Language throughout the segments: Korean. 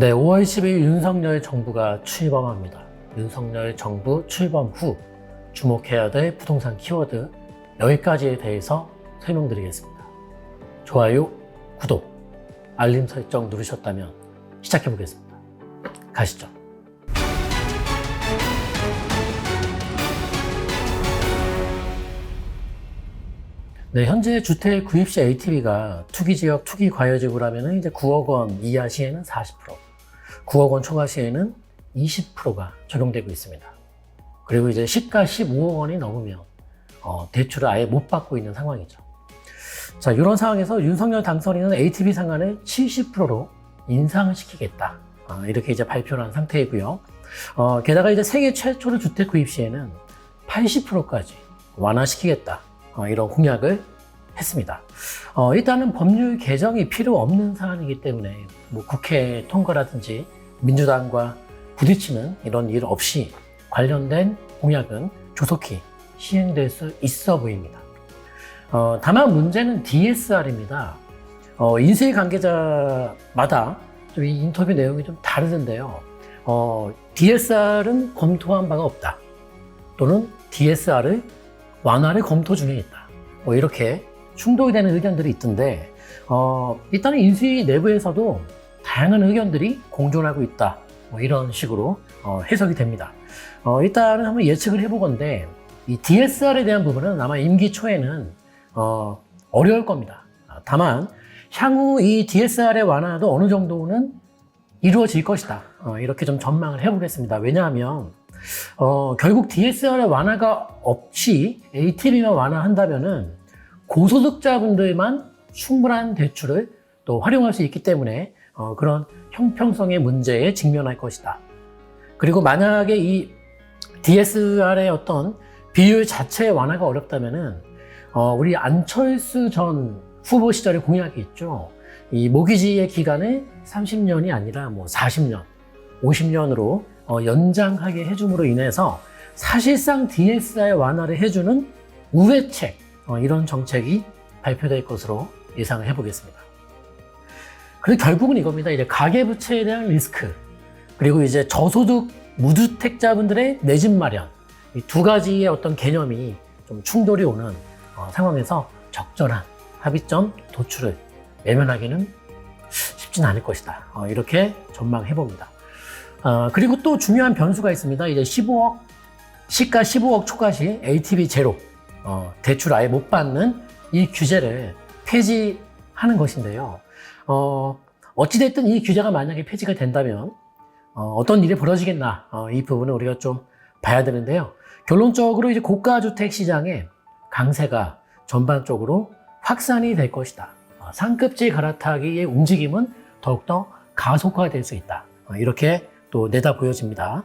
네, 5월 10일 윤석열 정부가 출범합니다. 윤석열 정부 출범 후 주목해야 될 부동산 키워드 10가지에 대해서 설명드리겠습니다. 좋아요, 구독, 알림 설정 누르셨다면 시작해 보겠습니다. 가시죠. 네, 현재 주택 구입 시 LTV가 투기지역, 투기과열지구라면 이제 9억 원 이하 시에는 40%, 9억 원 초과 시에는 20%가 적용되고 있습니다. 그리고 이제 시가 15억 원이 넘으면 대출을 아예 못 받고 있는 상황이죠. 자, 이런 상황에서 윤석열 당선인은 LTV 상한을 70%로 인상시키겠다. 이렇게 이제 발표를 한 상태이고요. 게다가 이제 세계 최초로 주택 구입 시에는 80%까지 완화시키겠다. 이런 공약을 했습니다. 일단은 법률 개정이 필요 없는 사안이기 때문에 뭐 국회 통과라든지 민주당과 부딪히는 이런 일 없이 관련된 공약은 조속히 시행될 수 있어 보입니다. 다만 문제는 DSR입니다. 인수위 관계자마다 좀 이 인터뷰 내용이 좀 다르던데요. DSR은 검토한 바가 없다. 또는 DSR을 완화를 검토 중에 있다. 이렇게 충돌이 되는 의견들이 있던데, 일단은 인수위 내부에서도 다양한 의견들이 공존하고 있다. 이런 식으로 해석이 됩니다. 일단은 한번 예측을 해보건데, 이 DSR에 대한 부분은 아마 임기 초에는 어려울 겁니다. 다만 향후 이 DSR의 완화도 어느 정도는 이루어질 것이다. 이렇게 좀 전망을 해보겠습니다. 왜냐하면 결국 DSR의 완화가 없이 LTV만 완화한다면은 고소득자분들만 충분한 대출을 또 활용할 수 있기 때문에 그런 형평성의 문제에 직면할 것이다. 그리고 만약에 이 DSR의 어떤 비율 자체의 완화가 어렵다면은 우리 안철수 전 후보 시절의 공약이 있죠. 이 모기지의 기간을 30년이 아니라 뭐 40년, 50년으로 연장하게 해줌으로 인해서 사실상 DSR 완화를 해주는 우회책, 이런 정책이 발표될 것으로 예상을 해보겠습니다. 그리고 결국은 이겁니다. 이제 가계부채에 대한 리스크, 그리고 이제 저소득 무주택자분들의 내 집 마련, 이 두 가지의 어떤 개념이 좀 충돌이 오는 상황에서 적절한 합의점 도출을 외면하기는 쉽진 않을 것이다. 이렇게 전망해봅니다. 그리고 또 중요한 변수가 있습니다. 이제 시가 15억 초과 시 LTV 제로, 대출 아예 못 받는 이 규제를 폐지하는 것인데요. 어찌됐든 이 규제가 만약에 폐지가 된다면, 어떤 일이 벌어지겠나, 이 부분은 우리가 좀 봐야 되는데요. 결론적으로 이제 고가주택 시장의 강세가 전반적으로 확산이 될 것이다. 상급지 갈아타기의 움직임은 더욱더 가속화될 수 있다. 이렇게 또 내다 보여집니다.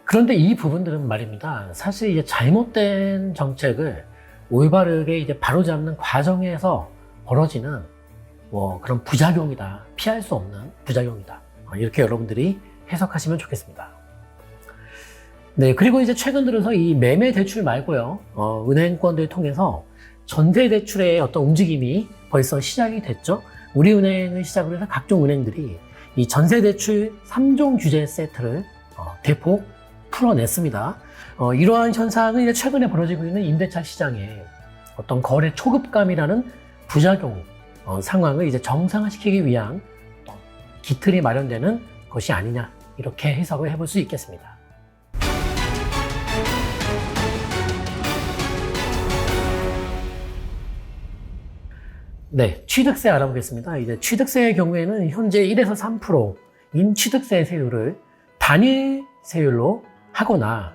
그런데 이 부분들은 말입니다. 사실 이제 잘못된 정책을 올바르게 이제 바로잡는 과정에서 벌어지는 그런 부작용이다. 피할 수 없는 부작용이다. 이렇게 여러분들이 해석하시면 좋겠습니다. 네, 그리고 이제 최근 들어서 이 매매 대출 말고요, 은행권들 통해서 전세 대출의 어떤 움직임이 벌써 시작이 됐죠. 우리은행을 시작으로 해서 각종 은행들이 이 전세 대출 3종 규제 세트를 대폭 풀어냈습니다. 이러한 현상은 이제 최근에 벌어지고 있는 임대차 시장에 어떤 거래 초급감이라는 부작용 상황을 이제 정상화시키기 위한 기틀이 마련되는 것이 아니냐, 이렇게 해석을 해볼 수 있겠습니다. 네, 취득세 알아보겠습니다. 이제 취득세의 경우에는 현재 1에서 3%인 취득세 세율을 단일 세율로 하거나,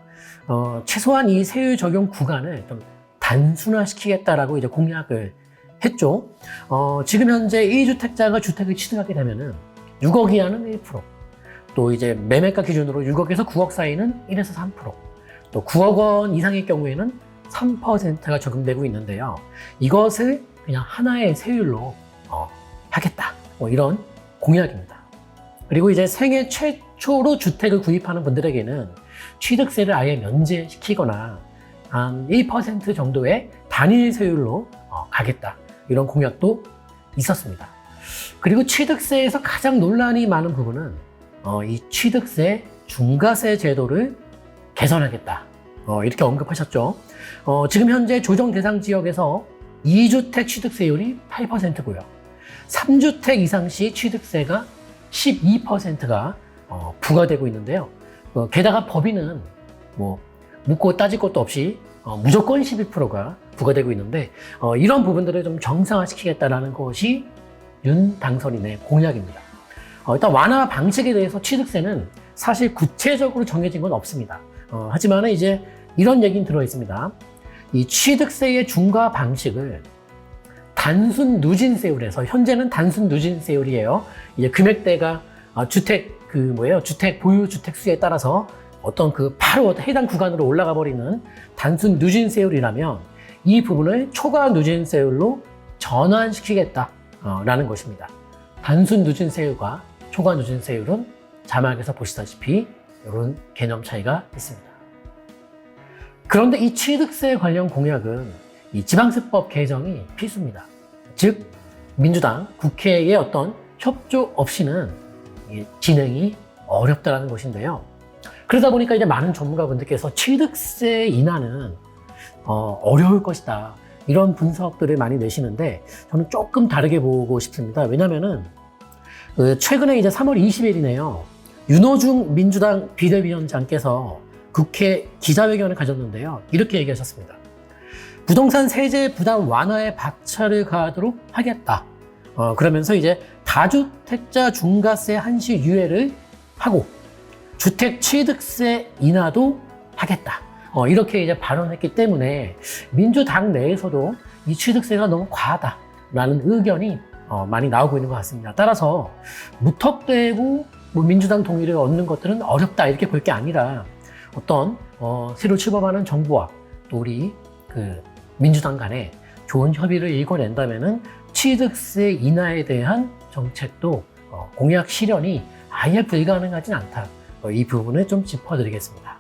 최소한 이 세율 적용 구간을 좀 단순화시키겠다라고 이제 공약을 했죠. 지금 현재 1주택자가 주택을 취득하게 되면은 6억 이하는 1%, 또 이제 매매가 기준으로 6억에서 9억 사이는 1에서 3%, 또 9억 원 이상의 경우에는 3%가 적용되고 있는데요. 이것을 그냥 하나의 세율로 하겠다. 이런 공약입니다. 그리고 이제 생애 최초로 주택을 구입하는 분들에게는 취득세를 아예 면제시키거나 한 1% 정도의 단일 세율로 가겠다. 이런 공약도 있었습니다. 그리고 취득세에서 가장 논란이 많은 부분은 이 취득세, 중과세 제도를 개선하겠다. 이렇게 언급하셨죠. 지금 현재 조정 대상 지역에서 2주택 취득세율이 8%고요. 3주택 이상 시 취득세가 12%가 부과되고 있는데요. 게다가 법인은 뭐 묻고 따질 것도 없이 무조건 11%가 부과되고 있는데 이런 부분들을 좀 정상화시키겠다는 것이 윤 당선인의 공약입니다. 일단 완화 방식에 대해서 취득세는 사실 구체적으로 정해진 건 없습니다. 하지만 이제 이런 얘기는 들어 있습니다. 이 취득세의 중과 방식을 단순 누진세율에서, 현재는 단순 누진세율이에요. 이제 금액대가 주택 보유 주택 수에 따라서 어떤 바로 해당 구간으로 올라가 버리는 단순 누진세율이라면 이 부분을 초과 누진세율로 전환시키겠다라는 것입니다. 단순 누진세율과 초과 누진세율은 자막에서 보시다시피 이런 개념 차이가 있습니다. 그런데 이 취득세 관련 공약은 이 지방세법 개정이 필수입니다. 즉, 민주당, 국회의 어떤 협조 없이는 진행이 어렵다는 것인데요. 그러다 보니까 이제 많은 전문가분들께서 취득세 인하는 어려울 것이다, 이런 분석들을 많이 내시는데 저는 조금 다르게 보고 싶습니다. 왜냐면은 최근에 이제 3월 20일이네요. 윤호중 민주당 비대위원장께서 국회 기자회견을 가졌는데요. 이렇게 얘기하셨습니다. 부동산 세제 부담 완화에 박차를 가하도록 하겠다. 그러면서 이제 다주택자 중과세 한시 유예를 하고 주택 취득세 인하도 하겠다. 이렇게 이제 발언했기 때문에 민주당 내에서도 이 취득세가 너무 과하다라는 의견이 많이 나오고 있는 것 같습니다. 따라서 무턱대고 민주당 동의를 얻는 것들은 어렵다, 이렇게 볼 게 아니라 어떤 새로 출범하는 정부와 또 우리 민주당 간에 좋은 협의를 이뤄낸다면은 취득세 인하에 대한 정책도 공약 실현이 아예 불가능하진 않다. 이 부분을 좀 짚어드리겠습니다.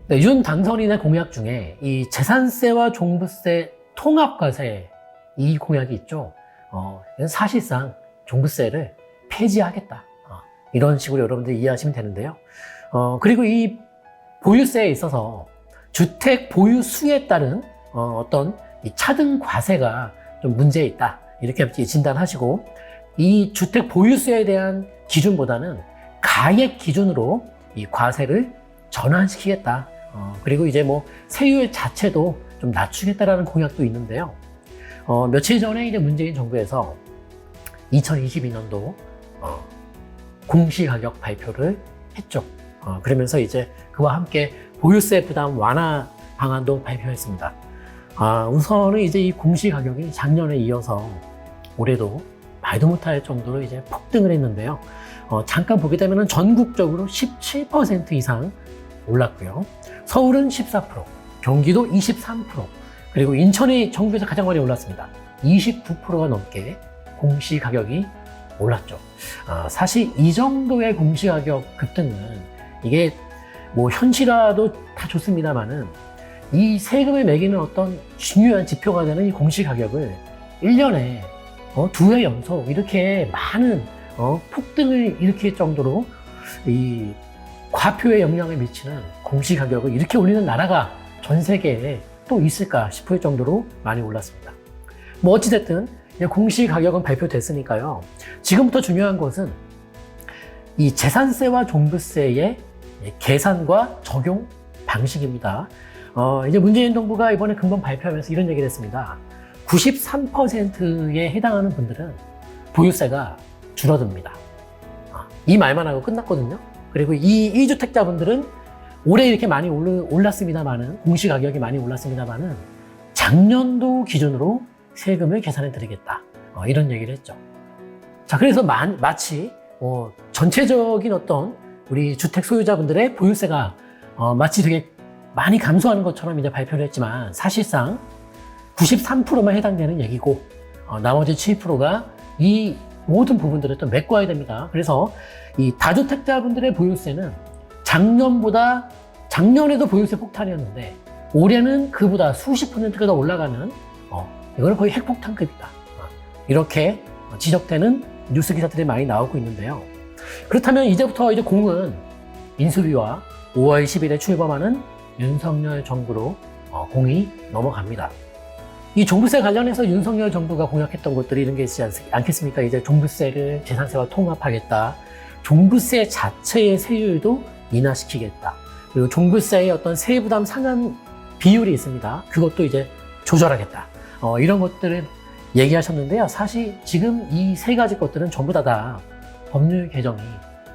네, 윤 당선인의 공약 중에 이 재산세와 종부세 통합과세, 이 공약이 있죠. 사실상 종부세를 폐지하겠다. 이런 식으로 여러분들 이해하시면 되는데요. 그리고 이 보유세에 있어서 주택 보유 수에 따른 어떤 이 차등 과세가 좀 문제 있다, 이렇게 진단하시고 이 주택 보유세에 대한 기준보다는 가액 기준으로 이 과세를 전환시키겠다. 그리고 이제 세율 자체도 좀 낮추겠다라는 공약도 있는데요. 며칠 전에 이제 문재인 정부에서 2022년도 공시가격 발표를 했죠. 그러면서 이제 그와 함께 보유세 부담 완화 방안도 발표했습니다. 우선은 이제 이 공시가격이 작년에 이어서 올해도 말도 못할 정도로 이제 폭등을 했는데요. 잠깐 보게 되면 전국적으로 17% 이상 올랐고요. 서울은 14%, 경기도 23%, 그리고 인천이 전국에서 가장 많이 올랐습니다. 29%가 넘게 공시가격이 올랐죠. 사실 이 정도의 공시가격 급등은 이게 현실화도 다 좋습니다만은 이 세금을 매기는 어떤 중요한 지표가 되는 이 공시가격을 1년에 2회 연속 이렇게 많은 폭등을 일으킬 정도로 이 과표에 영향을 미치는 공시가격을 이렇게 올리는 나라가 전 세계에 또 있을까 싶을 정도로 많이 올랐습니다. 어찌됐든 공시가격은 발표됐으니까요. 지금부터 중요한 것은 이 재산세와 종부세의 계산과 적용 방식입니다. 이제 문재인 정부가 이번에 근본 발표하면서 이런 얘기를 했습니다. 93%에 해당하는 분들은 보유세가 줄어듭니다. 이 말만 하고 끝났거든요. 그리고 이 2주택자분들은 올해 이렇게 많이 올랐습니다만은, 공시가격이 많이 올랐습니다만은 작년도 기준으로 세금을 계산해 드리겠다. 이런 얘기를 했죠. 자, 그래서 마치 전체적인 어떤 우리 주택 소유자분들의 보유세가 마치 되게 많이 감소하는 것처럼 이제 발표를 했지만 사실상 93%만 해당되는 얘기고 나머지 7%가 이 모든 부분들을 또 메꿔야 됩니다. 그래서 이 다주택자분들의 보유세는 작년에도 보유세 폭탄이었는데 올해는 그보다 수십 %가 더 올라가는 이거는 거의 핵폭탄급이다. 이렇게 지적되는 뉴스 기사들이 많이 나오고 있는데요. 그렇다면 이제부터 이제 공은 인수위와 5월 10일에 출범하는 윤석열 정부로 공이 넘어갑니다. 이 종부세 관련해서 윤석열 정부가 공약했던 것들이 이런 게 있지 않겠습니까? 이제 종부세를 재산세와 통합하겠다. 종부세 자체의 세율도 인하시키겠다. 그리고 종부세의 어떤 세부담 상한 비율이 있습니다. 그것도 이제 조절하겠다. 이런 것들을 얘기하셨는데요. 사실 지금 이 세 가지 것들은 전부 다 법률 개정이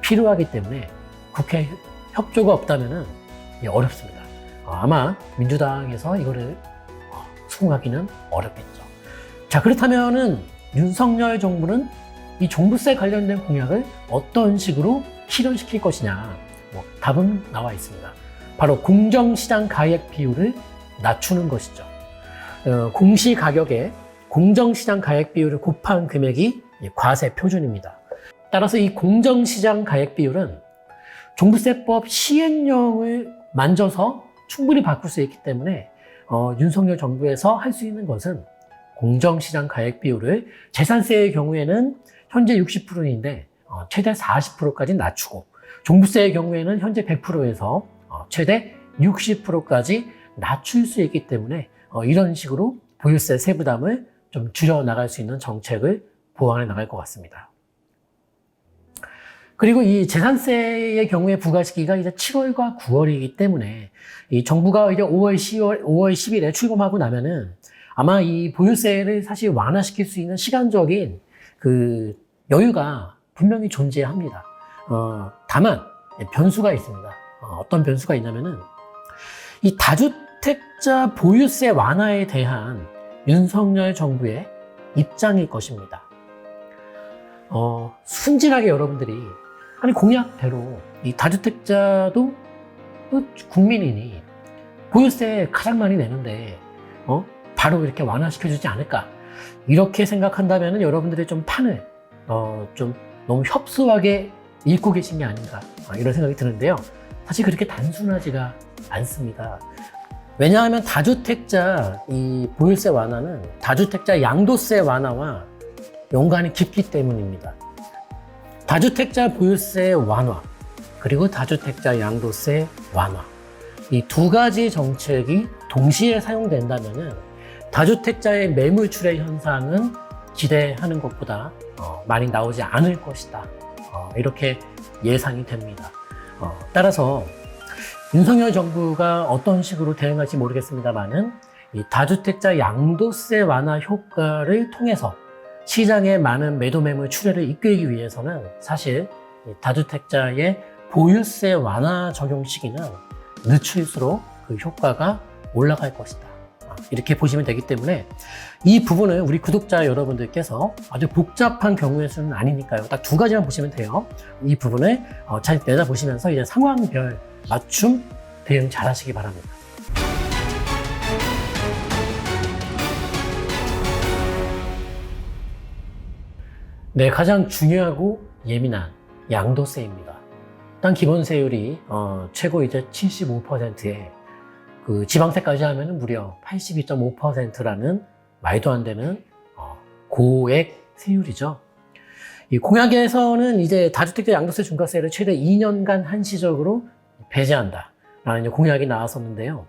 필요하기 때문에 국회 협조가 없다면 어렵습니다. 아마 민주당에서 이거를 수긍하기는 어렵겠죠. 자, 그렇다면은 윤석열 정부는 이 종부세 관련된 공약을 어떤 식으로 실현시킬 것이냐? 답은 나와 있습니다. 바로 공정시장 가액 비율을 낮추는 것이죠. 공시가격에 공정시장 가액 비율을 곱한 금액이 과세 표준입니다. 따라서 이 공정시장 가액 비율은 종부세법 시행령을 만져서 충분히 바꿀 수 있기 때문에 윤석열 정부에서 할 수 있는 것은 공정시장 가액 비율을 재산세의 경우에는 현재 60%인데 최대 40%까지 낮추고, 종부세의 경우에는 현재 100%에서 최대 60%까지 낮출 수 있기 때문에 이런 식으로 보유세 세부담을 좀 줄여나갈 수 있는 정책을 보완해 나갈 것 같습니다. 그리고 이 재산세의 경우에 부과시기가 이제 7월과 9월이기 때문에 이 정부가 이제 5월 10일에 출범하고 나면은 아마 이 보유세를 사실 완화시킬 수 있는 시간적인 그 여유가 분명히 존재합니다. 다만 변수가 있습니다. 어떤 변수가 있냐면은 이 다주택자 보유세 완화에 대한 윤석열 정부의 입장일 것입니다. 순진하게 여러분들이 아니 공약대로 이 다주택자도 국민이니 보유세 가장 많이 내는데 바로 이렇게 완화시켜주지 않을까, 이렇게 생각한다면 여러분들이 좀 판을 좀 너무 협소하게 읽고 계신 게 아닌가, 이런 생각이 드는데요. 사실 그렇게 단순하지가 않습니다. 왜냐하면 다주택자 이 보유세 완화는 다주택자 양도세 완화와 연관이 깊기 때문입니다. 다주택자 보유세 완화 그리고 다주택자 양도세 완화, 이 두 가지 정책이 동시에 사용된다면은 다주택자의 매물출회 현상은 기대하는 것보다 많이 나오지 않을 것이다, 이렇게 예상이 됩니다. 따라서 윤석열 정부가 어떤 식으로 대응할지 모르겠습니다만은 이 다주택자 양도세 완화 효과를 통해서 시장에 많은 매도 매물 출회를 이끌기 위해서는 사실 다주택자의 보유세 완화 적용 시기는 늦출수록 그 효과가 올라갈 것이다, 이렇게 보시면 되기 때문에 이 부분은 우리 구독자 여러분들께서 아주 복잡한 경우의 수는 아니니까요. 딱 두 가지만 보시면 돼요. 이 부분을 잘 내다보시면서 이제 상황별 맞춤 대응 잘 하시기 바랍니다. 네, 가장 중요하고 예민한 양도세입니다. 일단 기본세율이 최고 이제 75%에 그 지방세까지 하면 무려 82.5%라는 말도 안 되는 고액 세율이죠. 이 공약에서는 이제 다주택자 양도세 중과세를 최대 2년간 한시적으로 배제한다라는 이제 공약이 나왔었는데요.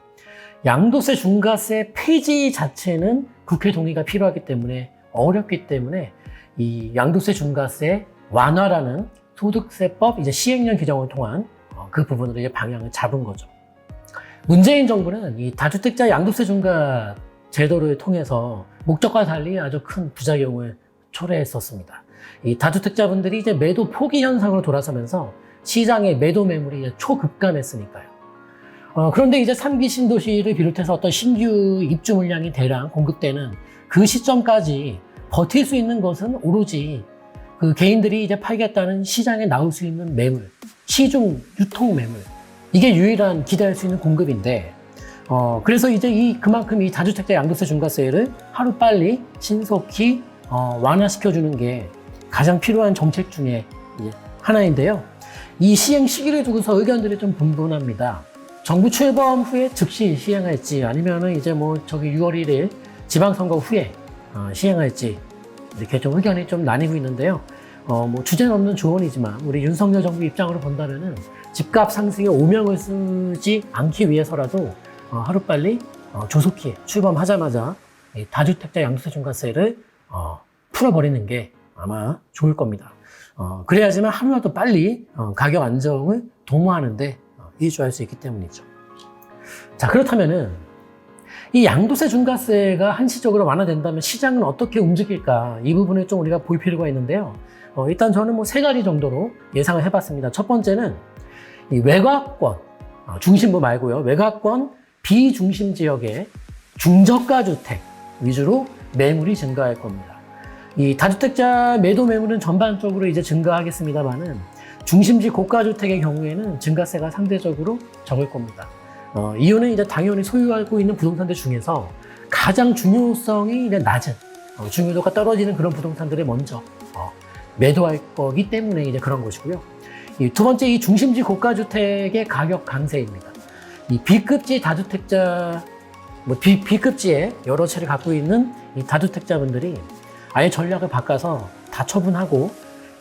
양도세 중과세 폐지 자체는 국회 동의가 필요하기 때문에 어렵기 때문에 이 양도세 중과세 완화라는 소득세법 이제 시행령 규정을 통한 그 부분으로 이제 방향을 잡은 거죠. 문재인 정부는 이 다주택자 양도세 중과 제도를 통해서 목적과 달리 아주 큰 부작용을 초래했었습니다. 이 다주택자분들이 이제 매도 포기 현상으로 돌아서면서 시장의 매도 매물이 이제 초급감했으니까요. 그런데 이제 3기 신도시를 비롯해서 어떤 신규 입주 물량이 대량 공급되는 그 시점까지 버틸 수 있는 것은 오로지 그 개인들이 이제 팔겠다는 시장에 나올 수 있는 매물, 시중 유통 매물, 이게 유일한 기대할 수 있는 공급인데, 그래서 이제 그만큼 이 다주택자 양도세 중과세를 하루 빨리 신속히 완화시켜주는 게 가장 필요한 정책 중에 하나인데요. 이 시행 시기를 두고서 의견들이 좀 분분합니다. 정부 출범 후에 즉시 시행할지, 아니면은 이제 6월 1일 지방선거 후에 시행할지 이렇게 좀 의견이 좀 나뉘고 있는데요. 뭐 주제는 없는 조언이지만 우리 윤석열 정부 입장으로 본다면은 집값 상승에 오명을 쓰지 않기 위해서라도 하루빨리 조속히 출범하자마자 이 다주택자 양도세 중과세를 풀어버리는 게 아마 좋을 겁니다. 그래야지만 하루라도 빨리 가격 안정을 도모하는데 일조할 수 있기 때문이죠. 자, 그렇다면은 이 양도세 중과세가 한시적으로 완화된다면 시장은 어떻게 움직일까? 이 부분을 좀 우리가 볼 필요가 있는데요. 일단 저는 뭐 3가지 정도로 예상을 해봤습니다. 첫 번째는 이 외곽권, 중심부 말고요. 외곽권 비중심 지역의 중저가 주택 위주로 매물이 증가할 겁니다. 이 다주택자 매도 매물은 전반적으로 이제 증가하겠습니다만은 중심지 고가 주택의 경우에는 증가세가 상대적으로 적을 겁니다. 이유는 이제 당연히 소유하고 있는 부동산들 중에서 가장 중요성이 이제 낮은, 중요도가 떨어지는 그런 부동산들을 먼저 매도할 거기 때문에 이제 그런 것이고요. 두 번째, 이 중심지 고가 주택의 가격 강세입니다. 이 B급지 다주택자, B급지에 여러 채를 갖고 있는 이 다주택자분들이 아예 전략을 바꿔서 다 처분하고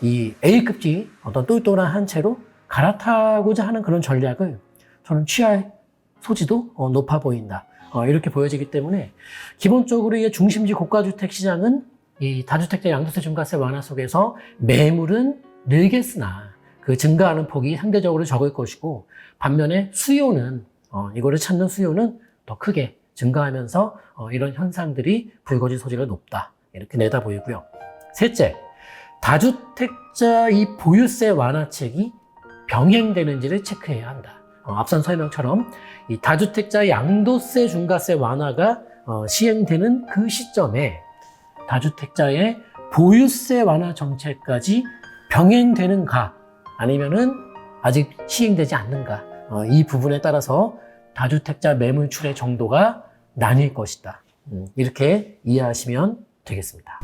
이 A급지 어떤 똘똘한 한 채로 갈아타고자 하는 그런 전략을 저는 취할 소지도 높아 보인다. 이렇게 보여지기 때문에 기본적으로 이 중심지 고가주택 시장은 이 다주택자 양도세 중과세 완화 속에서 매물은 늘겠으나 그 증가하는 폭이 상대적으로 적을 것이고 반면에 수요는 이거를 찾는 수요는 더 크게 증가하면서 이런 현상들이 불거질 소지가 높다. 이렇게 내다 보이고요. 셋째, 다주택자 이 보유세 완화책이 병행되는지를 체크해야 한다. 앞선 설명처럼 이 다주택자 양도세 중과세 완화가 시행되는 그 시점에 다주택자의 보유세 완화 정책까지 병행되는가 아니면은 아직 시행되지 않는가 이 부분에 따라서 다주택자 매물출의 정도가 나뉠 것이다. 이렇게 이해하시면 되겠습니다.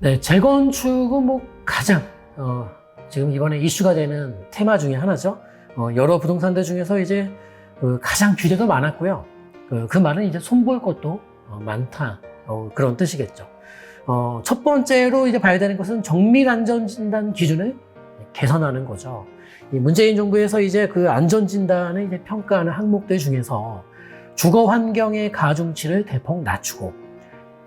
네, 재건축은 뭐 가장 지금 이번에 이슈가 되는 테마 중에 하나죠. 여러 부동산들 중에서 이제 가장 규제도 많았고요. 그 말은 이제 손볼 것도 많다. 그런 뜻이겠죠. 첫 번째로 이제 봐야 되는 것은 정밀 안전진단 기준을 개선하는 거죠. 이 문재인 정부에서 이제 그 안전진단을 이제 평가하는 항목들 중에서 주거 환경의 가중치를 대폭 낮추고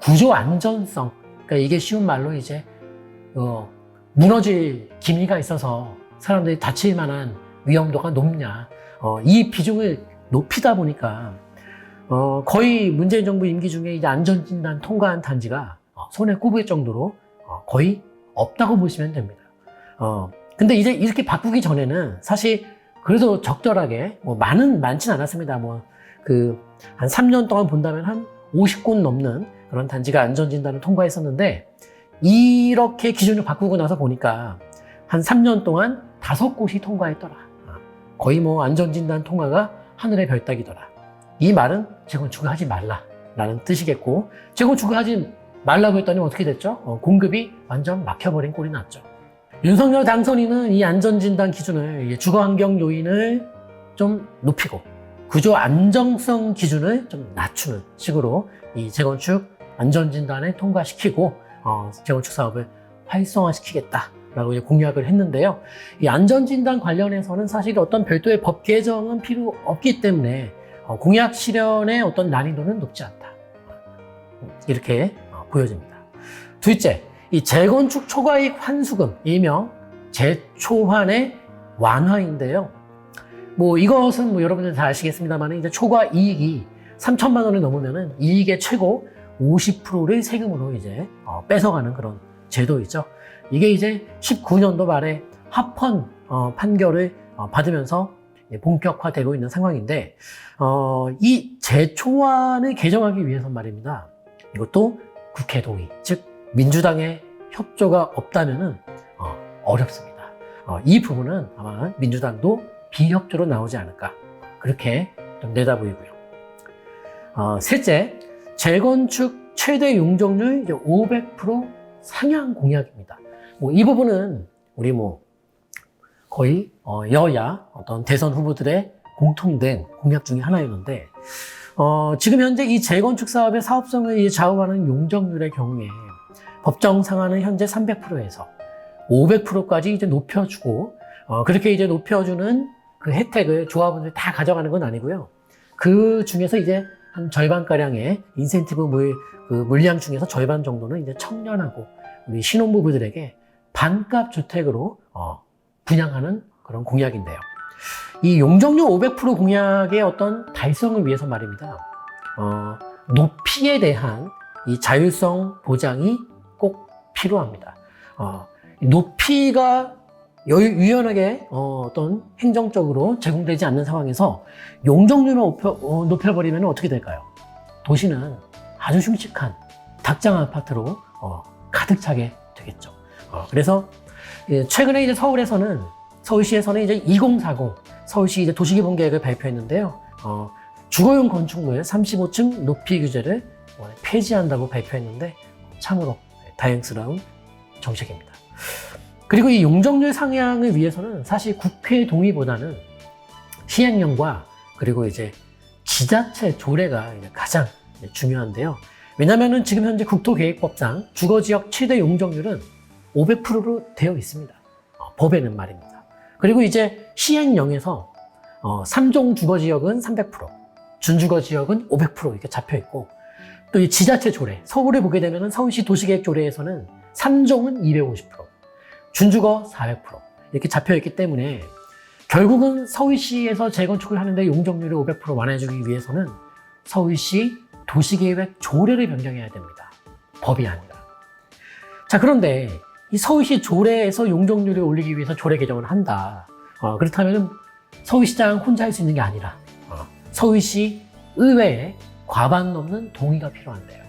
구조 안전성, 그러니까 이게 쉬운 말로 이제 무너질 기미가 있어서 사람들이 다칠 만한 위험도가 높냐, 이 비중을 높이다 보니까 거의 문재인 정부 임기 중에 이제 안전진단 통과한 단지가 손에 꼽을 정도로 거의 없다고 보시면 됩니다. 근데 이제 이렇게 바꾸기 전에는 사실 그래도 적절하게 많진 않았습니다. 한 3년 동안 본다면 한 50곳 넘는 그런 단지가 안전진단을 통과했었는데 이렇게 기준을 바꾸고 나서 보니까 한 3년 동안 5곳이 통과했더라. 거의 안전진단 통과가 하늘의 별 따기더라. 이 말은 재건축을 하지 말라라는 뜻이겠고 재건축을 하지 말라고 했더니 어떻게 됐죠? 공급이 완전 막혀버린 꼴이 났죠. 윤석열 당선인은 이 안전진단 기준을 주거환경 요인을 좀 높이고 구조 안정성 기준을 좀 낮추는 식으로 이 재건축 안전진단을 통과시키고 재건축 사업을 활성화시키겠다라고 공약을 했는데요. 이 안전진단 관련해서는 사실 어떤 별도의 법 개정은 필요 없기 때문에 공약 실현의 어떤 난이도는 높지 않다. 이렇게 보여집니다. 둘째, 이 재건축 초과이익 환수금, 일명 재초환의 완화인데요. 이것은 여러분들 다 아시겠습니다만 이제 초과이익이 3천만 원을 넘으면은 이익의 최고 50%를 세금으로 이제 뺏어가는 그런 제도이죠. 이게 이제 19년도 말에 합헌 판결을 받으면서 본격화되고 있는 상황인데 이 재초안을 개정하기 위해서 말입니다. 이것도 국회 동의, 즉 민주당의 협조가 없다면은 어렵습니다. 이 부분은 아마 민주당도 비협조로 나오지 않을까 그렇게 좀 내다보이고요. 셋째, 재건축 최대 용적률 이제 500% 상향 공약입니다. 이 부분은 우리 거의 여야 어떤 대선 후보들의 공통된 공약 중에 하나였는데, 지금 현재 이 재건축 사업의 사업성을 좌우하는 용적률의 경우에 법정 상한은 현재 300%에서 500%까지 이제 높여주고, 그렇게 이제 높여주는 그 혜택을 조합원들이 다 가져가는 건 아니고요. 그 중에서 이제 한 절반가량의 인센티브 물량 중에서 절반 정도는 이제 청년하고 우리 신혼부부들에게 반값 주택으로 분양하는 그런 공약인데요. 이 용적률 500% 공약의 어떤 달성을 위해서 말입니다. 높이에 대한 이 자율성 보장이 꼭 필요합니다. 높이가 유연하게 어떤 행정적으로 제공되지 않는 상황에서 용적률을 높여버리면 어떻게 될까요? 도시는 아주 흉측한 닭장 아파트로 가득 차게 되겠죠. 그래서 최근에 이제 서울시에서는 이제 2040 서울시 이제 도시개발 계획을 발표했는데요. 주거용 건축물 35층 높이 규제를 폐지한다고 발표했는데 참으로 다행스러운 정책입니다. 그리고 이 용적률 상향을 위해서는 사실 국회 동의보다는 시행령과 그리고 이제 지자체 조례가 가장 중요한데요. 왜냐하면 지금 현재 국토계획법상 주거지역 최대 용적률은 500%로 되어 있습니다. 법에는 말입니다. 그리고 이제 시행령에서 3종 주거지역은 300%, 준주거지역은 500% 이렇게 잡혀 있고, 또 이 지자체 조례, 서울을 보게 되면 서울시 도시계획 조례에서는 3종은 250%, 준주거 400% 이렇게 잡혀 있기 때문에 결국은 서울시에서 재건축을 하는데 용적률을 500% 완화해주기 위해서는 서울시 도시계획 조례를 변경해야 됩니다. 법이 아니라. 자, 그런데 이 서울시 조례에서 용적률을 올리기 위해서 조례 개정을 한다. 그렇다면 서울시장 혼자 할 수 있는 게 아니라 서울시 의회에 과반 넘는 동의가 필요한데요.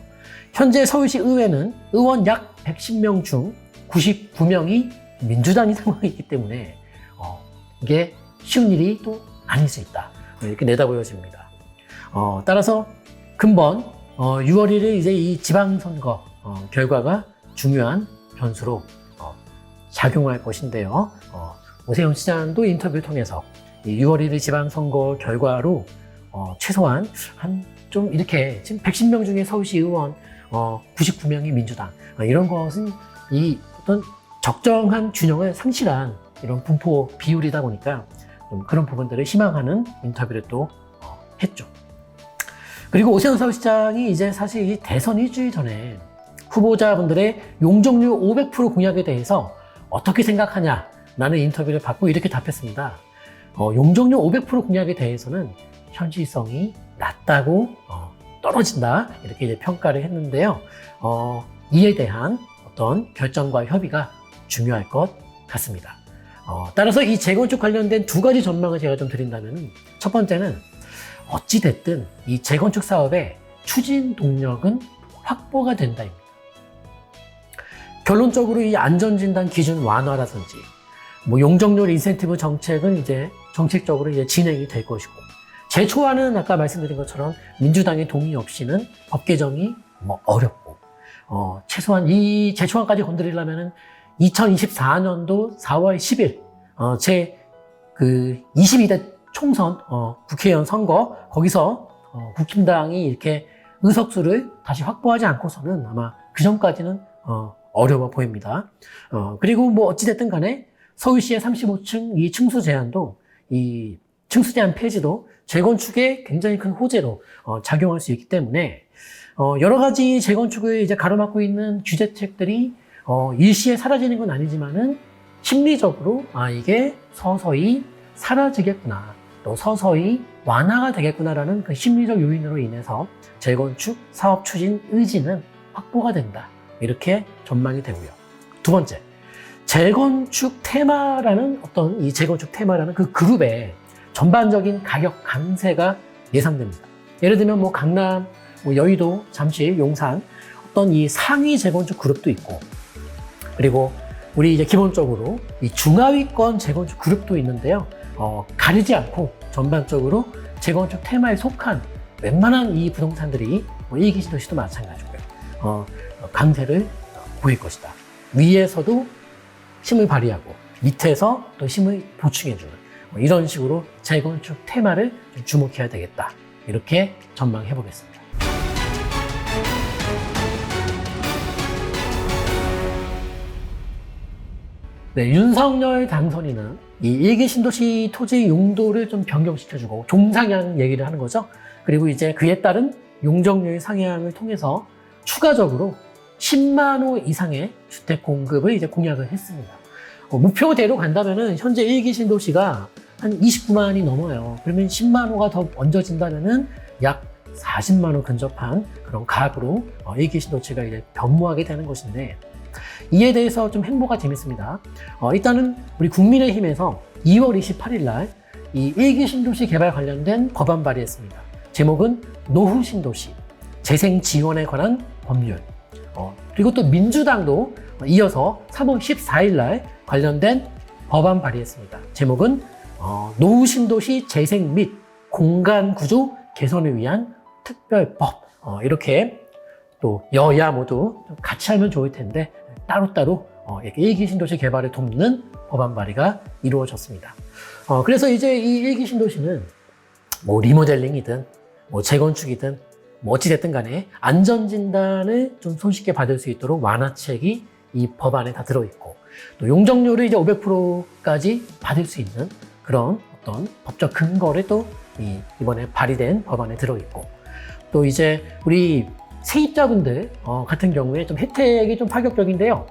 현재 서울시 의회는 의원 약 110명 중 99명이 민주당이 상황이기 때문에 이게 쉬운 일이 또 아닐 수 있다. 이렇게 내다보여집니다. 따라서 금번 6월 1일 이제 이 지방선거 결과가 중요한 변수로 작용할 것인데요. 오세훈 시장도 인터뷰를 통해서 6월 1일 지방선거 결과로 최소한 좀 이렇게 지금 110명 중에 서울시 의원 99명이 민주당, 이런 것은 이 어떤 적정한 균형을 상실한 이런 분포 비율이다 보니까 좀 그런 부분들을 희망하는 인터뷰를 또 했죠. 그리고 오세훈 서울시장이 이제 사실 이 대선 일주일 전에 후보자분들의 용적률 500% 공약에 대해서 어떻게 생각하냐라는 인터뷰를 받고 이렇게 답했습니다. 용적률 500% 공약에 대해서는 현실성이 낮다고 떨어진다, 이렇게 이제 평가를 했는데요. 이에 대한 어떤 결정과 협의가 중요할 것 같습니다. 따라서 이 재건축 관련된 두 가지 전망을 제가 좀 드린다면, 첫 번째는 어찌됐든 이 재건축 사업의 추진 동력은 확보가 된다입니다. 결론적으로 이 안전진단 기준 완화라든지 용적률 인센티브 정책은 이제 정책적으로 이제 진행이 될 것이고, 제초안은 아까 말씀드린 것처럼 민주당의 동의 없이는 법 개정이 어렵고, 최소한 이 제초안까지 건드리려면은 2024년도 4월 10일 제 22대 총선 국회의원 선거, 거기서 국힘당이 이렇게 의석수를 다시 확보하지 않고서는 아마 그 전까지는 어려워 보입니다. 그리고 어찌됐든 간에 서울시의 35층 이 층수 제한도, 이 층수 제한 폐지도 재건축에 굉장히 큰 호재로 작용할 수 있기 때문에 여러 가지 재건축을 이제 가로막고 있는 규제책들이 일시에 사라지는 건 아니지만은 심리적으로 이게 서서히 사라지겠구나, 또 서서히 완화가 되겠구나라는 그 심리적 요인으로 인해서 재건축 사업 추진 의지는 확보가 된다, 이렇게 전망이 되고요. 두 번째, 재건축 테마라는 이 재건축 테마라는 그 그룹의 전반적인 가격 강세가 예상됩니다. 예를 들면 강남, 여의도, 잠실, 용산 어떤 이 상위 재건축 그룹도 있고, 그리고 우리 이제 기본적으로 이 중하위권 재건축 그룹도 있는데요. 가리지 않고 전반적으로 재건축 테마에 속한 웬만한 이 부동산들이 일기시 도시도 마찬가지고요. 강세를 보일 것이다. 위에서도 힘을 발휘하고 밑에서 또 힘을 보충해주는 이런 식으로 재건축 테마를 좀 주목해야 되겠다. 이렇게 전망해 보겠습니다. 네, 윤석열 당선인은 이 일기 신도시 토지 용도를 좀 변경시켜주고 종상향 얘기를 하는 거죠. 그리고 이제 그에 따른 용적률 상향을 통해서 추가적으로 10만 호 이상의 주택 공급을 이제 공약을 했습니다. 목표대로 간다면은 현재 일기 신도시가 한 29만이 넘어요. 그러면 10만 호가 더 얹어진다면은 약 40만 호 근접한 그런 가구로 일기 신도시가 이제 변모하게 되는 것인데, 이에 대해서 좀 행보가 재밌습니다. 일단은 우리 국민의힘에서 2월 28일 날 이 일기 신도시 개발 관련된 법안 발의했습니다. 제목은 노후 신도시 재생 지원에 관한 법률. 그리고 또 민주당도 이어서 3월 14일 날 관련된 법안 발의했습니다. 제목은 노후 신도시 재생 및 공간 구조 개선을 위한 특별법. 이렇게 또 여야 모두 같이 하면 좋을 텐데 따로따로 일기 신도시 개발을 돕는 법안 발의가 이루어졌습니다. 그래서 이제 이 일기 신도시는 뭐 리모델링이든 뭐 재건축이든 뭐 어찌됐든 간에 안전진단을 좀 손쉽게 받을 수 있도록 완화책이 이 법안에 다 들어있고, 또 용적률을 이제 500%까지 받을 수 있는 그런 어떤 법적 근거를 또 이번에 발의된 법안에 들어있고, 또 이제 우리 세입자분들 같은 경우에 좀 혜택이 좀 파격적인데요.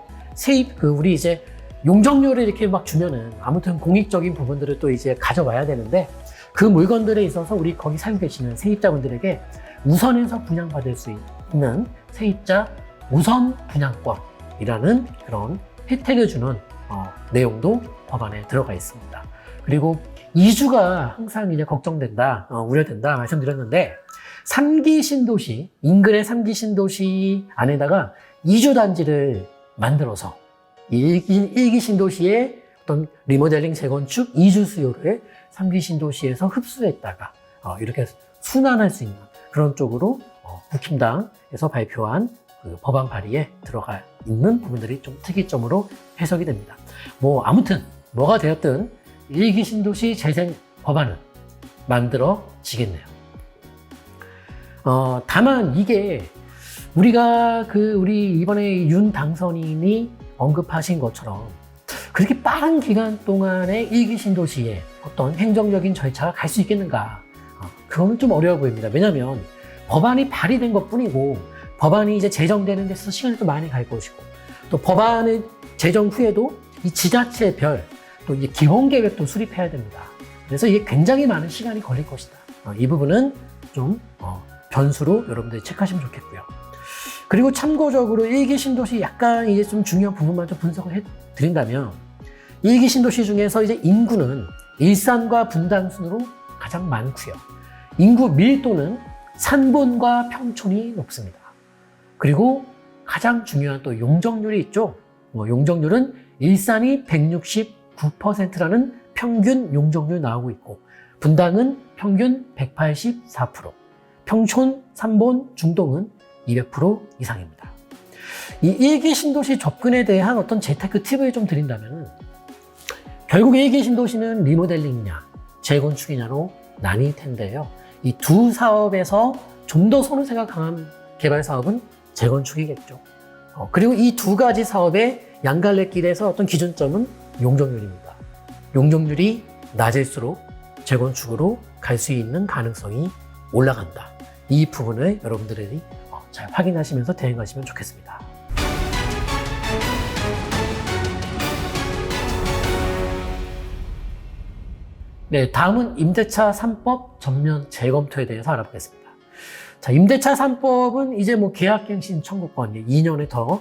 우리 이제 용적률을 이렇게 막 주면은 아무튼 공익적인 부분들을 또 이제 가져와야 되는데, 그 물건들에 있어서 우리 거기 살고 계시는 세입자분들에게 우선해서 분양받을 수 있는 세입자 우선 분양권이라는 그런 혜택을 주는 내용도 법안에 들어가 있습니다. 그리고 이주가 항상 이제 걱정된다, 우려된다 말씀드렸는데, 3기 신도시, 인근의 3기 신도시 안에다가 이주단지를 만들어서 일기 신도시의 어떤 리모델링 재건축 이주 수요를 3기 신도시에서 흡수했다가 이렇게 순환할 수 있는 그런 쪽으로 국힘당에서 발표한 그 법안 발의에 들어가 있는 부분들이 좀 특이점으로 해석이 됩니다. 뭐 아무튼 뭐가 되었든 일기 신도시 재생 법안은 만들어지겠네요. 다만 이게 우리가 우리 이번에 윤 당선인이 언급하신 것처럼 그렇게 빠른 기간 동안에 일기 신도시에 어떤 행정적인 절차가 갈 수 있겠는가? 그거는 좀 어려워 보입니다. 왜냐하면 법안이 발의된 것 뿐이고, 법안이 이제 제정되는 데서 시간이 또 많이 갈 것이고, 또 법안을 제정 후에도 이 지자체별 또 이제 기본 계획도 수립해야 됩니다. 그래서 이게 굉장히 많은 시간이 걸릴 것이다. 이 부분은 좀 변수로 여러분들이 체크하시면 좋겠고요. 그리고 참고적으로 일기 신도시 약간 이제 좀 중요한 부분만 좀 분석을 해드린다면, 일기 신도시 중에서 이제 인구는 일산과 분당 순으로 가장 많고요. 인구 밀도는 산본과 평촌이 높습니다. 그리고 가장 중요한 또 용적률이 있죠. 용적률은 일산이 169%라는 평균 용적률 나오고 있고, 분당은 평균 184%, 평촌, 산본, 중동은 200% 이상입니다. 이 일기 신도시 접근에 대한 어떤 재테크 팁을 좀 드린다면, 결국 일기 신도시는 리모델링이냐 재건축이냐로 나뉠 텐데요. 이 두 사업에서 좀 더 선호세가 강한 개발 사업은 재건축이겠죠. 그리고 이 두 가지 사업의 양갈래길에서 어떤 기준점은 용적률입니다. 용적률이 낮을수록 재건축으로 갈 수 있는 가능성이 올라간다. 이 부분을 여러분들이 잘 확인하시면서 대응하시면 좋겠습니다. 네, 다음은 임대차 3법 전면 재검토에 대해서 알아보겠습니다. 자, 임대차 3법은 이제 뭐 계약갱신 청구권 2년에 더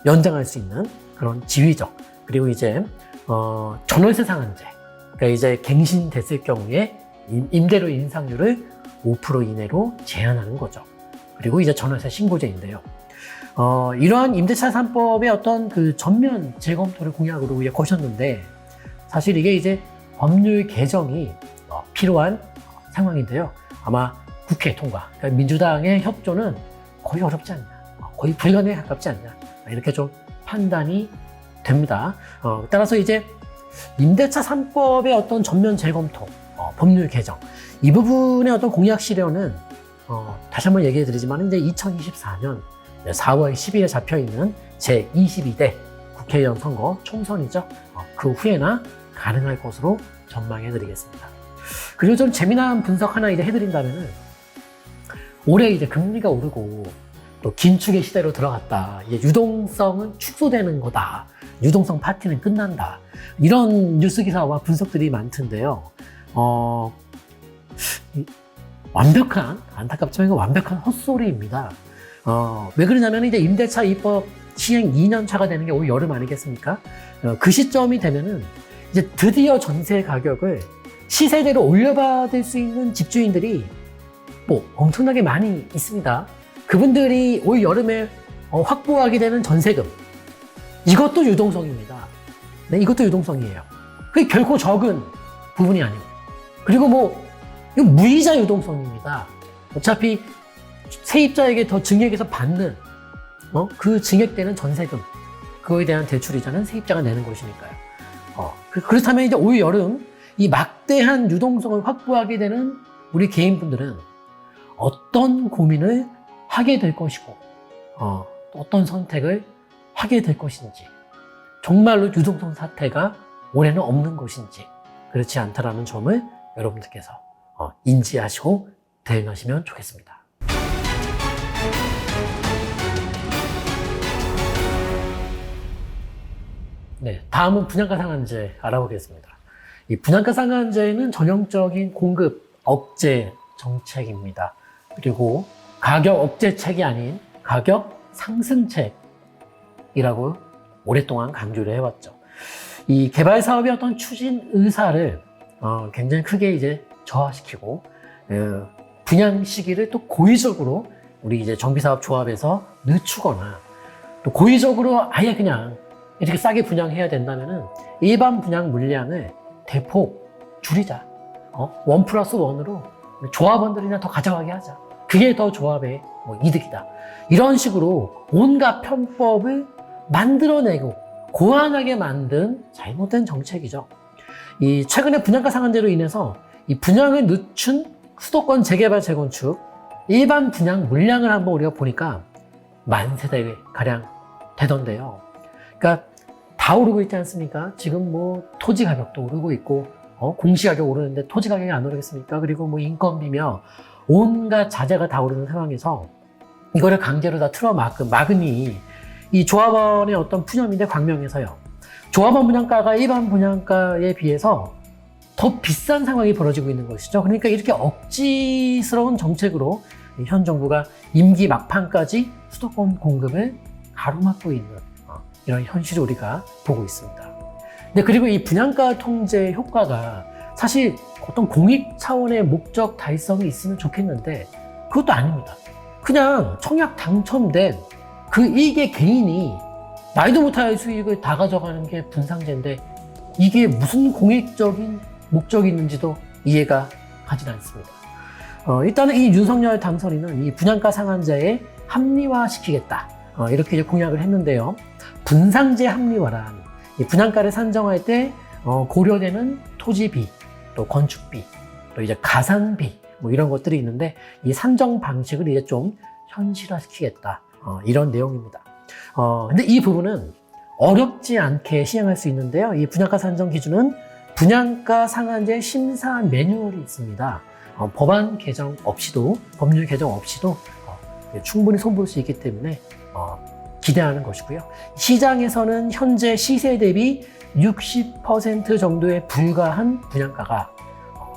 연장할 수 있는 그런 지위적, 그리고 이제 전월세 상한제, 그러니까 이제 갱신됐을 경우에 임대료 인상률을 5% 이내로 제한하는 거죠. 그리고 이제 전월세 신고제인데요. 이러한 임대차 3법의 어떤 그 전면 재검토를 공약으로 거셨는데, 사실 이게 이제 법률 개정이 필요한 상황인데요. 아마 국회 통과, 그러니까 민주당의 협조는 거의 어렵지 않냐, 거의 불가능에 가깝지 않냐, 이렇게 좀 판단이 됩니다. 따라서 이제 임대차 3법의 어떤 전면 재검토, 법률 개정, 이 부분의 어떤 공약 실현은 다시 한번 얘기해 드리지만 이제 2024년 4월 10일에 잡혀 있는 제22대 국회의원 선거 총선이죠. 그 후에나 가능할 것으로 전망해 드리겠습니다. 그리고 좀 재미난 분석 하나 이제 해드린다면은 올해 이제 금리가 오르고 또 긴축의 시대로 들어갔다. 이제 유동성은 축소되는 거다. 유동성 파티는 끝난다. 이런 뉴스 기사와 분석들이 많던데요. 완벽한, 안타깝지만 완벽한 헛소리입니다. 왜 그러냐면 이제 임대차 입법 시행 2년 차가 되는 게 올 여름 아니겠습니까? 그 시점이 되면은 이제 드디어 전세 가격을 시세대로 올려받을 수 있는 집주인들이 뭐 엄청나게 많이 있습니다. 그분들이 올 여름에 확보하게 되는 전세금, 이것도 유동성입니다. 네, 이것도 유동성이에요. 그게 결코 적은 부분이 아니고, 그리고 뭐 이건 무이자 유동성입니다. 어차피 세입자에게 더 증액해서 받는 그 증액되는 전세금, 그거에 대한 대출이자는 세입자가 내는 것이니까요. 그렇다면 이제 올 여름 이 막대한 유동성을 확보하게 되는 우리 개인분들은 어떤 고민을 하게 될 것이고, 어떤 선택을 하게 될 것인지, 정말로 유동성 사태가 올해는 없는 것인지, 그렇지 않다라는 점을 여러분들께서 인지하시고 대응하시면 좋겠습니다. 네, 다음은 분양가 상한제 알아보겠습니다. 이 분양가 상한제는 전형적인 공급 억제 정책입니다. 그리고 가격 억제책이 아닌 가격 상승책이라고 오랫동안 강조를 해왔죠. 이 개발 사업의 어떤 추진 의사를 굉장히 크게 이제 저하시키고, 분양 시기를 또 고의적으로 우리 이제 정비사업조합에서 늦추거나, 또 고의적으로 아예 그냥 이렇게 싸게 분양해야 된다면은 일반 분양 물량을 대폭 줄이자. 1+1으로 조합원들이나 더 가져가게 하자. 그게 더 조합의 이득이다. 이런 식으로 온갖 편법을 만들어내고 고안하게 만든 잘못된 정책이죠. 이 최근에 분양가 상한제로 인해서 이 분양을 늦춘 수도권 재개발 재건축 일반 분양 물량을 한번 우리가 보니까 10,000세대 가량 되던데요. 그러니까 다 오르고 있지 않습니까? 지금 뭐 토지 가격도 오르고 있고, 공시가격 오르는데 토지 가격이 안 오르겠습니까? 그리고 뭐 인건비며 온갖 자재가 다 오르는 상황에서 이거를 강제로 다 막으니 이 조합원의 어떤 푸념인데 광명에서요. 조합원 분양가가 일반 분양가에 비해서 더 비싼 상황이 벌어지고 있는 것이죠. 그러니까 이렇게 억지스러운 정책으로 현 정부가 임기 막판까지 수도권 공급을 가로막고 있는 이런 현실을 우리가 보고 있습니다. 근데 그리고 이 분양가 통제 효과가 사실 어떤 공익 차원의 목적 달성이 있으면 좋겠는데 그것도 아닙니다. 그냥 청약 당첨된 그 일개 개인이 말도 못할 수익을 다 가져가는 게 분상제인데 이게 무슨 공익적인 목적이 있는지도 이해가 가진 않습니다. 일단은 이 윤석열 당선인은 이 분양가 상한제에 합리화시키겠다. 이렇게 이제 공약을 했는데요. 분상제 합리화란 이 분양가를 산정할 때 고려되는 토지비, 또 건축비, 또 이제 가산비 뭐 이런 것들이 있는데 이 산정 방식을 이제 좀 현실화시키겠다. 이런 내용입니다. 근데 이 부분은 어렵지 않게 시행할 수 있는데요. 이 분양가 산정 기준은 분양가 상한제 심사 매뉴얼이 있습니다. 법안 개정 없이도, 법률 개정 없이도 충분히 손볼 수 있기 때문에 기대하는 것이고요. 시장에서는 현재 시세 대비 60% 정도에 불과한 분양가가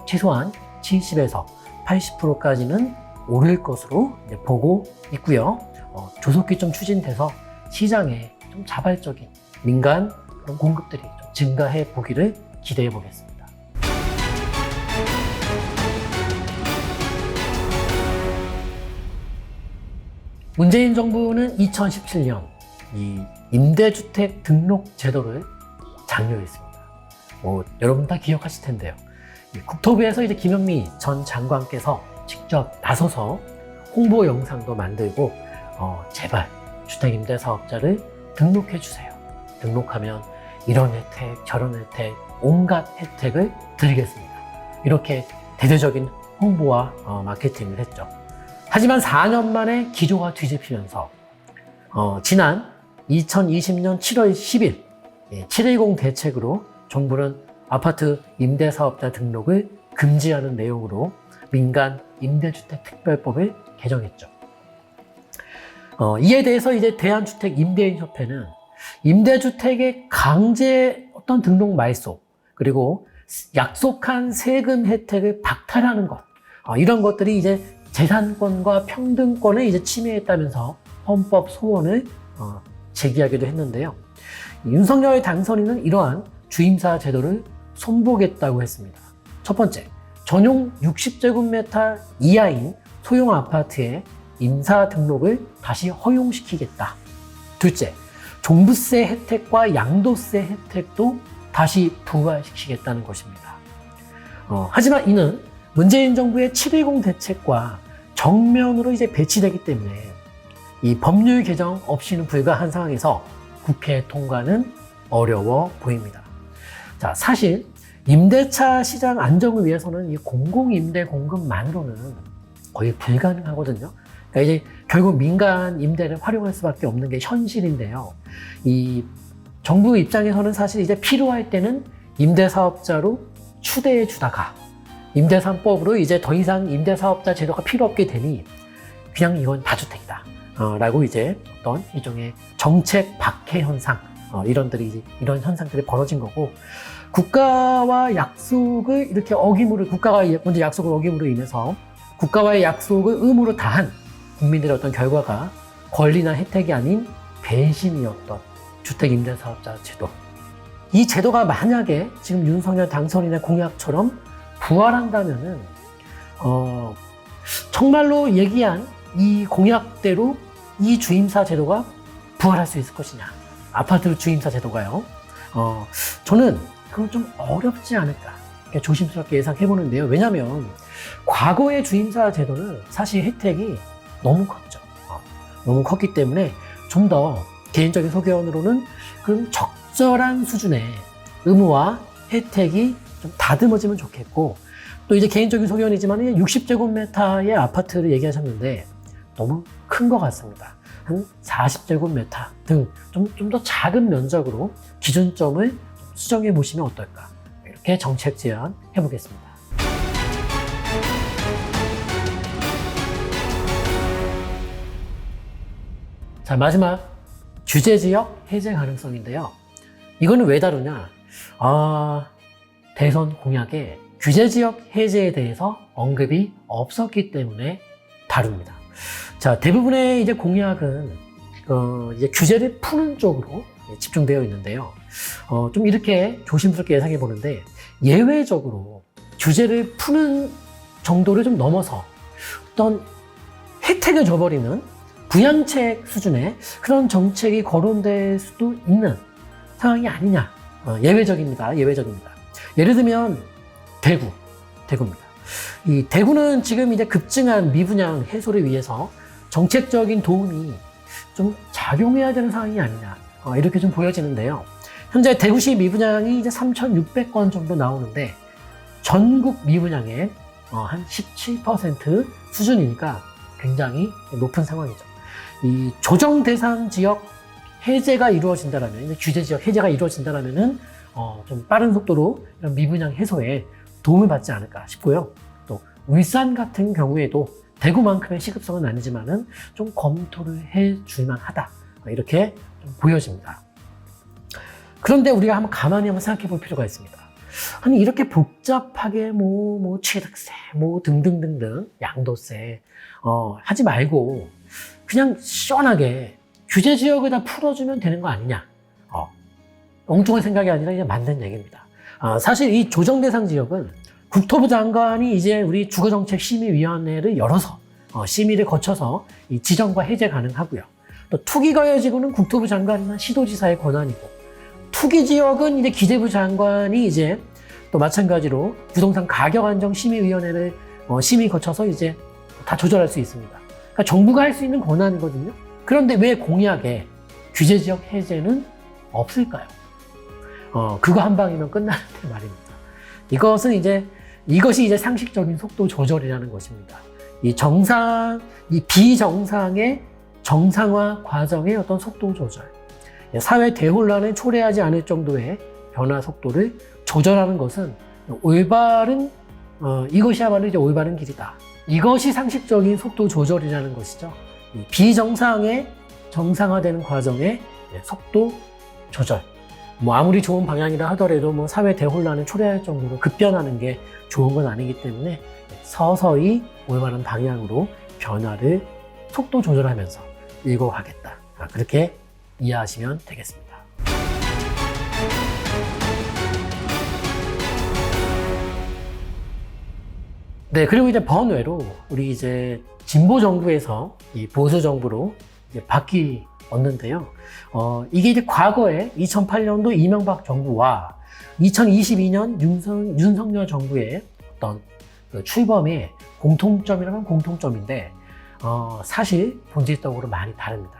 최소한 70에서 80%까지는 오를 것으로 보고 있고요. 조속히 좀 추진돼서 시장에 좀 자발적인 민간 그런 공급들이 좀 증가해 보기를 기대해 보겠습니다. 문재인 정부는 2017년 이 임대주택 등록 제도를 장려했습니다. 여러분 다 기억하실 텐데요. 국토부에서 이제 김영미 전 장관께서 직접 나서서 홍보 영상도 만들고 제발 주택임대 사업자를 등록해 주세요. 등록하면 이런 혜택, 저런 혜택, 온갖 혜택을 드리겠습니다. 이렇게 대대적인 홍보와 마케팅을 했죠. 하지만 4년 만에 기조가 뒤집히면서 지난 2020년 7월 10일 710 대책으로 정부는 아파트 임대사업자 등록을 금지하는 내용으로 민간 임대주택 특별법을 개정했죠. 이에 대해서 이제 대한주택 임대인협회는 임대주택의 강제 어떤 등록 말소, 그리고 약속한 세금 혜택을 박탈하는 것, 이런 것들이 이제 재산권과 평등권을 이제 침해했다면서 헌법 소원을 제기하기도 했는데요. 윤석열 당선인은 이러한 주임사 제도를 손보겠다고 했습니다. 첫 번째, 전용 60제곱미터 이하인 소형 아파트의 임사 등록을 다시 허용시키겠다. 둘째, 종부세 혜택과 양도세 혜택도 다시 부활시키겠다는 것입니다. 하지만 이는 문재인 정부의 710 대책과 정면으로 이제 배치되기 때문에 이 법률 개정 없이는 불가한 상황에서 국회 통과는 어려워 보입니다. 자, 사실 임대차 시장 안정을 위해서는 이 공공임대 공급만으로는 거의 불가능하거든요. 그러니까 이제 결국 민간 임대를 활용할 수밖에 없는 게 현실인데요. 이 정부 입장에서는 사실 이제 필요할 때는 임대사업자로 추대해 주다가 임대3법으로 이제 더 이상 임대사업자 제도가 필요 없게 되니 그냥 이건 다주택이다 라고 이제 어떤 일종의 정책 박해 현상, 이런 현상들이 벌어진 거고, 국가와 약속을 이렇게 국가가 먼저 약속을 어김으로 인해서 국가와의 약속을 의무로 다한 국민들의 어떤 결과가 권리나 혜택이 아닌 배신이었던 주택임대사업자 제도. 이 제도가 만약에 지금 윤석열 당선인의 공약처럼 부활한다면은, 정말로 얘기한 이 공약대로 이 주임사 제도가 부활할 수 있을 것이냐. 아파트 주임사 제도가요. 저는 그건 좀 어렵지 않을까. 조심스럽게 예상해보는데요. 왜냐하면 과거의 주임사 제도는 사실 혜택이 너무 컸죠. 너무 컸기 때문에 좀 더 개인적인 소견으로는 그런 적절한 수준의 의무와 혜택이 좀 다듬어지면 좋겠고, 또 이제 개인적인 소견이지만 60제곱미터의 아파트를 얘기하셨는데 너무 큰 것 같습니다. 한 40제곱미터 등 좀 더 작은 면적으로 기준점을 수정해 보시면 어떨까, 이렇게 정책 제안 해보겠습니다. 자, 마지막 규제지역 해제 가능성인데요. 이거는 왜 다루냐? 대선 공약에 규제지역 해제에 대해서 언급이 없었기 때문에 다룹니다. 자, 대부분의 이제 공약은 이제 규제를 푸는 쪽으로 집중되어 있는데요. 좀 이렇게 조심스럽게 예상해 보는데, 예외적으로 규제를 푸는 정도를 좀 넘어서 어떤 혜택을 줘버리는 부양책 수준의 그런 정책이 거론될 수도 있는 상황이 아니냐. 예외적입니다. 예외적입니다. 예를 들면 대구입니다. 이 대구는 지금 이제 급증한 미분양 해소를 위해서 정책적인 도움이 좀 작용해야 되는 상황이 아니냐, 이렇게 좀 보여지는데요. 현재 대구시 미분양이 이제 3,600건 정도 나오는데 전국 미분양의 한 17% 수준이니까 굉장히 높은 상황이죠. 이 조정 대상 지역 해제가 이루어진다라면, 규제 지역 해제가 이루어진다라면은 좀 빠른 속도로 이런 미분양 해소에 도움을 받지 않을까 싶고요. 또 울산 같은 경우에도 대구만큼의 시급성은 아니지만은 좀 검토를 해줄만 하다, 이렇게 좀 보여집니다. 그런데 우리가 한번 가만히 생각해 볼 필요가 있습니다. 아니, 이렇게 복잡하게 취득세, 등등등등, 양도세, 하지 말고 그냥 시원하게 규제 지역을 다 풀어주면 되는 거 아니냐. 엉뚱한 생각이 아니라 그냥 맞는 얘기입니다. 사실 이 조정 대상 지역은 국토부 장관이 이제 우리 주거정책심의위원회를 열어서 심의를 거쳐서 이 지정과 해제 가능하고요. 또 투기거여지구는 국토부 장관이나 시도지사의 권한이고, 투기지역은 이제 기재부 장관이 이제 또 마찬가지로 부동산 가격안정심의위원회를 심의 거쳐서 이제 다 조절할 수 있습니다. 그러니까 정부가 할 수 있는 권한이거든요. 그런데 왜 공약에 규제지역 해제는 없을까요? 그거 한 방이면 끝나는데 말입니다. 이것이 이제 상식적인 속도 조절이라는 것입니다. 이 비정상의 정상화 과정의 어떤 속도 조절, 사회 대혼란을 초래하지 않을 정도의 변화 속도를 조절하는 것은 이것이야말로 이제 올바른 길이다. 이것이 상식적인 속도 조절이라는 것이죠. 이 비정상의 정상화되는 과정의 속도 조절. 아무리 좋은 방향이라 하더라도 사회 대혼란을 초래할 정도로 급변하는 게 좋은 건 아니기 때문에 서서히 올바른 방향으로 변화를 속도 조절하면서 읽어가겠다. 그렇게 이해하시면 되겠습니다. 네, 그리고 이제 번외로 우리 이제 진보 정부에서 이 보수 정부로 이제 바뀌었는데요. 이게 이제 과거에 2008년도 이명박 정부와 2022년 윤석열 정부의 어떤 그 출범의 공통점이라면 공통점인데, 사실 본질적으로 많이 다릅니다.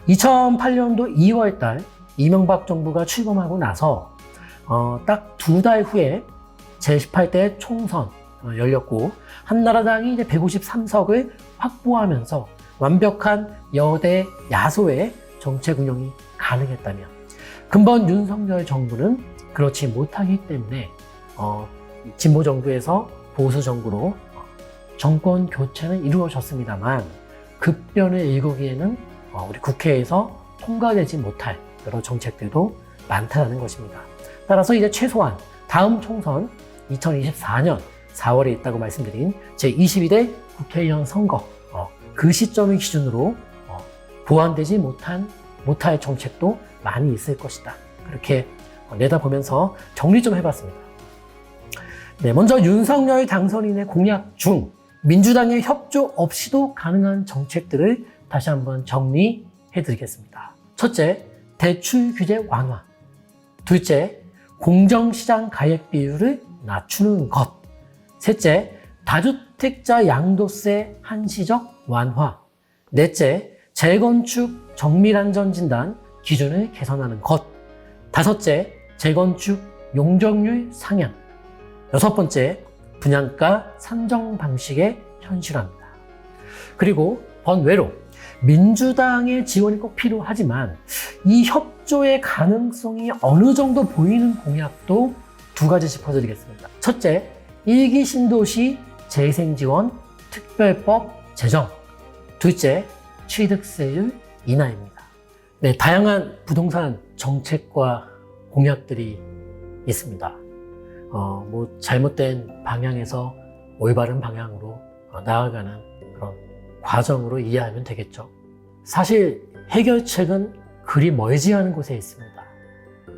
2008년도 2월 달 이명박 정부가 출범하고 나서, 딱 2달 후에 제18대 총선 열렸고, 한나라당이 이제 153석을 확보하면서 완벽한 여대 야소의 정책 운영이 가능했다면, 근본 윤석열 정부는 그렇지 못하기 때문에 진보 정부에서 보수 정부로 정권 교체는 이루어졌습니다만, 급변을 일구기에는 우리 국회에서 통과되지 못할 여러 정책들도 많다는 것입니다. 따라서 이제 최소한 다음 총선 2024년 4월에 있다고 말씀드린 제22대 국회의원 선거, 그 시점을 기준으로 보완되지 못할 정책도 많이 있을 것이다. 그렇게 내다보면서 정리 좀 해봤습니다. 네, 먼저 윤석열 당선인의 공약 중 민주당의 협조 없이도 가능한 정책들을 다시 한번 정리해드리겠습니다. 첫째, 대출 규제 완화. 둘째, 공정시장 가액 비율을 낮추는 것. 셋째, 다주택자 양도세 한시적 완화. 넷째, 재건축 정밀안전진단 기준을 개선하는 것. 다섯째, 재건축 용적률 상향. 여섯 번째, 분양가 산정 방식의 현실화입니다. 그리고 번외로 민주당의 지원이 꼭 필요하지만 이 협조의 가능성이 어느 정도 보이는 공약도 두 가지 짚어드리겠습니다. 첫째, 1기 신도시 재생지원 특별법 제정. 둘째, 취득세율 인하입니다. 네, 다양한 부동산 정책과 공약들이 있습니다. 잘못된 방향에서 올바른 방향으로 나아가는 그런 과정으로 이해하면 되겠죠. 사실 해결책은 그리 멀지 않은 곳에 있습니다.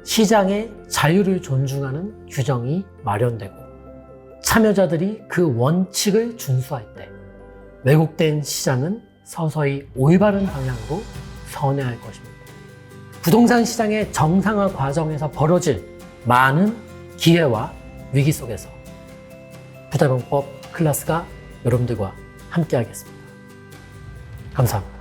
시장의 자유를 존중하는 규정이 마련되고 참여자들이 그 원칙을 준수할 때 왜곡된 시장은 서서히 올바른 방향으로 선회할 것입니다. 부동산 시장의 정상화 과정에서 벌어질 많은 기회와 위기 속에서 부담요법 클래스가 여러분들과 함께 하겠습니다. 감사합니다.